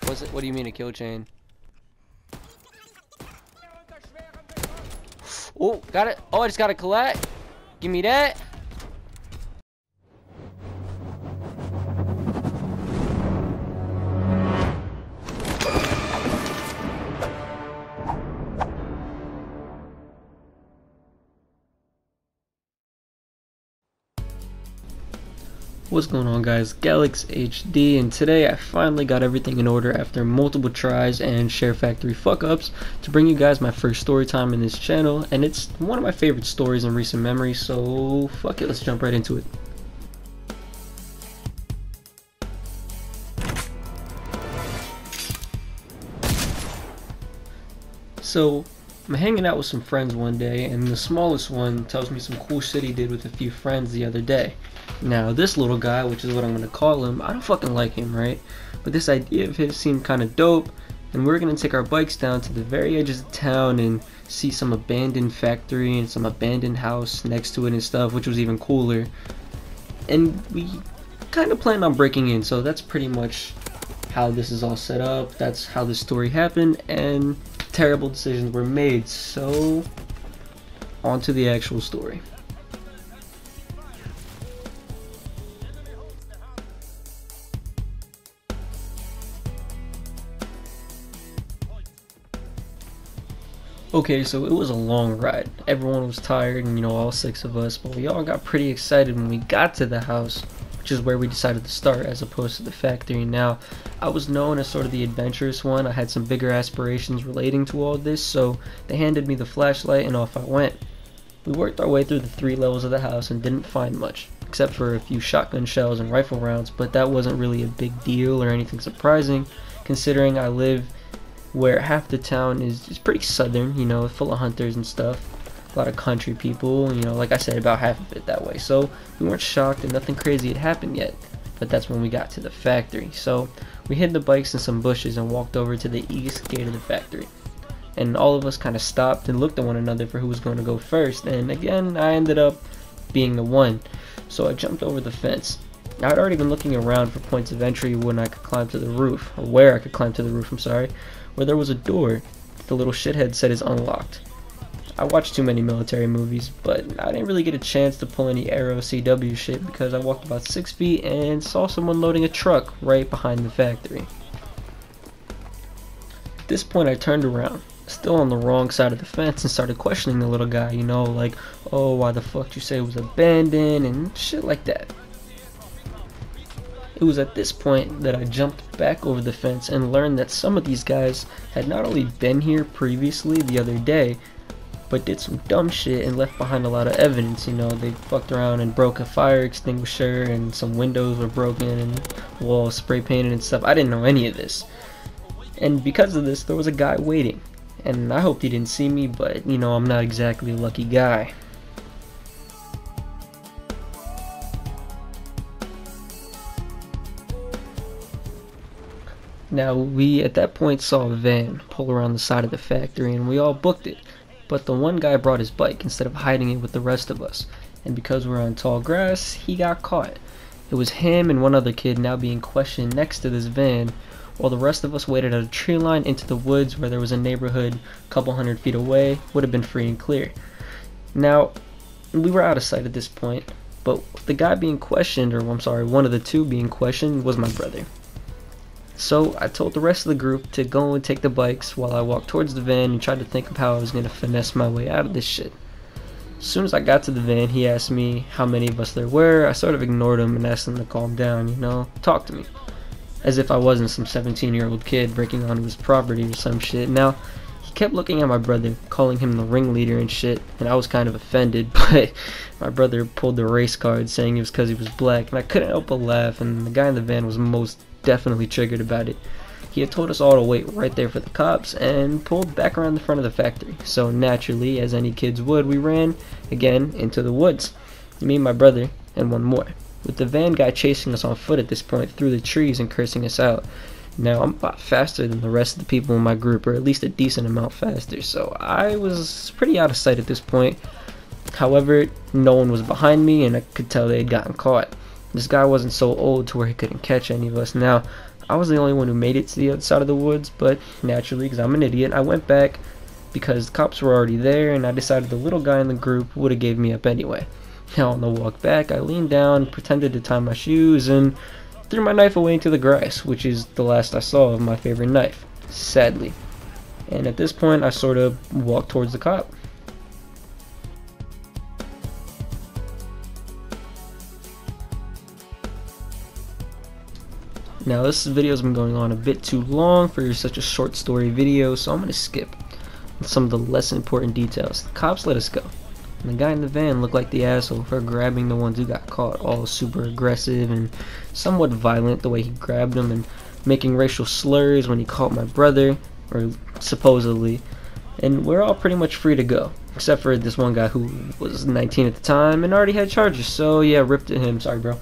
What's it? What do you mean a kill chain? Oh, got it. Oh, I just got a collect. Give me that. What's going on, guys? Galax HD, and today I finally got everything in order after multiple tries and share factory fuck ups to bring you guys my first story time in this channel, and it's one of my favorite stories in recent memory, so fuck it, let's jump right into it. So I'm hanging out with some friends one day, and the smallest one tells me some cool shit he did with a few friends the other day. Now this little guy, which is what I'm gonna call him, I don't fucking like him, right? But this idea of his seemed kinda dope, and we're gonna take our bikes down to the very edges of town and see some abandoned factory and some abandoned house next to it and stuff, which was even cooler. And we kinda planned on breaking in, so that's pretty much how this is all set up. That's how this story happened, and terrible decisions were made. So on to the actual story. Okay, so it was a long ride. Everyone was tired, and all six of us, but we all got pretty excited when we got to the house, which is where we decided to start as opposed to the factory. Now, I was known as sort of the adventurous one. I had some bigger aspirations relating to all this, so they handed me the flashlight and off I went. We worked our way through the 3 levels of the house and didn't find much, except for a few shotgun shells and rifle rounds, but that wasn't really a big deal or anything surprising, considering I live where half the town is pretty southern, full of hunters and stuff. A lot of country people, like I said, about half of it that way. So we weren't shocked and nothing crazy had happened yet. But that's when we got to the factory. So we hid the bikes in some bushes and walked over to the east gate of the factory. And all of us kind of stopped and looked at one another for who was going to go first. And again, I ended up being the one. So I jumped over the fence. I had already been looking around for points of entry when I could climb to the roof, or where I could climb to the roof, I'm sorry, where there was a door the little shithead said is unlocked. I watched too many military movies, but I didn't really get a chance to pull any Aero CW shit because I walked about 6 feet and saw someone loading a truck right behind the factory. At this point I turned around, still on the wrong side of the fence, and started questioning the little guy, like, oh, why the fuck did you say it was abandoned and shit like that. It was at this point that I jumped back over the fence and learned that some of these guys had not only been here previously the other day, but did some dumb shit and left behind a lot of evidence. They fucked around and broke a fire extinguisher, and some windows were broken and walls spray painted and stuff. I didn't know any of this. And because of this, there was a guy waiting. And I hoped he didn't see me, but I'm not exactly a lucky guy. Now, we at that point saw a van pull around the side of the factory, and we all booked it. But the one guy brought his bike instead of hiding it with the rest of us, and because we were on tall grass, he got caught. It was him and one other kid now being questioned next to this van, while the rest of us waited at a tree line into the woods where there was a neighborhood a couple 100 feet away, would have been free and clear. Now, we were out of sight at this point, but the guy being questioned, or I'm sorry, one of the two being questioned, was my brother. So I told the rest of the group to go and take the bikes while I walked towards the van and tried to think of how I was going to finesse my way out of this shit. As soon as I got to the van, he asked me how many of us there were. I sort of ignored him and asked him to calm down, talk to me. As if I wasn't some 17-year-old kid breaking onto his property or some shit. Now, he kept looking at my brother, calling him the ringleader and shit, and I was kind of offended, but my brother pulled the race card saying it was because he was black, and I couldn't help but laugh, and the guy in the van was most definitely triggered about it. He had told us all to wait right there for the cops and pulled back around the front of the factory. So naturally, as any kids would, we ran again into the woods. Me, my brother, and one more, with the van guy chasing us on foot at this point through the trees and cursing us out. Now, I'm a lot faster than the rest of the people in my group, or at least a decent amount faster, so I was pretty out of sight at this point. However, no one was behind me, and I could tell they had gotten caught. This guy wasn't so old to where he couldn't catch any of us. Now, I was the only one who made it to the other side of the woods, but naturally, because I'm an idiot, I went back because the cops were already there, and I decided the little guy in the group would have gave me up anyway. Now on the walk back, I leaned down, pretended to tie my shoes, and threw my knife away into the grass, which is the last I saw of my favorite knife, sadly. And at this point, I sort of walked towards the cop. Now this video's been going on a bit too long for such a short story video, so I'm going to skip some of the less important details. The cops let us go, and the guy in the van looked like the asshole for grabbing the ones who got caught, all super aggressive and somewhat violent the way he grabbed them, and making racial slurs when he caught my brother, or supposedly. And we're all pretty much free to go, except for this one guy who was 19 at the time and already had charges, so yeah, ripped at him. Sorry, bro.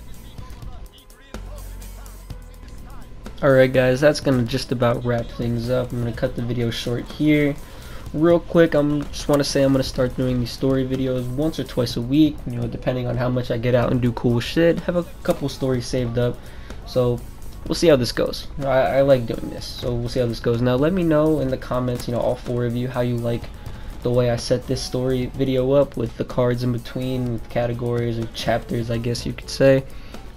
Alright guys, that's gonna just about wrap things up. I'm gonna cut the video short here. Real quick, just want to say I'm gonna start doing these story videos once or twice a week, you know, depending on how much I get out and do cool shit. Have a couple stories saved up, so we'll see how this goes. I like doing this, so we'll see how this goes. Now let me know in the comments, you know, all four of you, how you like the way I set this story video up with the cards in between, with categories or chapters, I guess you could say.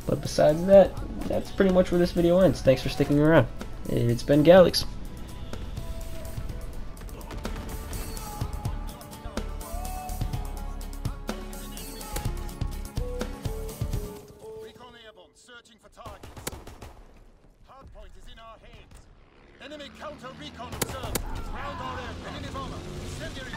But besides that, that's pretty much where this video ends. Thanks for sticking around. It's been Galax. Searching for targets. Hardpoint is in our hands. Enemy counter recon observed. Ground order. Enemy bomber. Incendiary.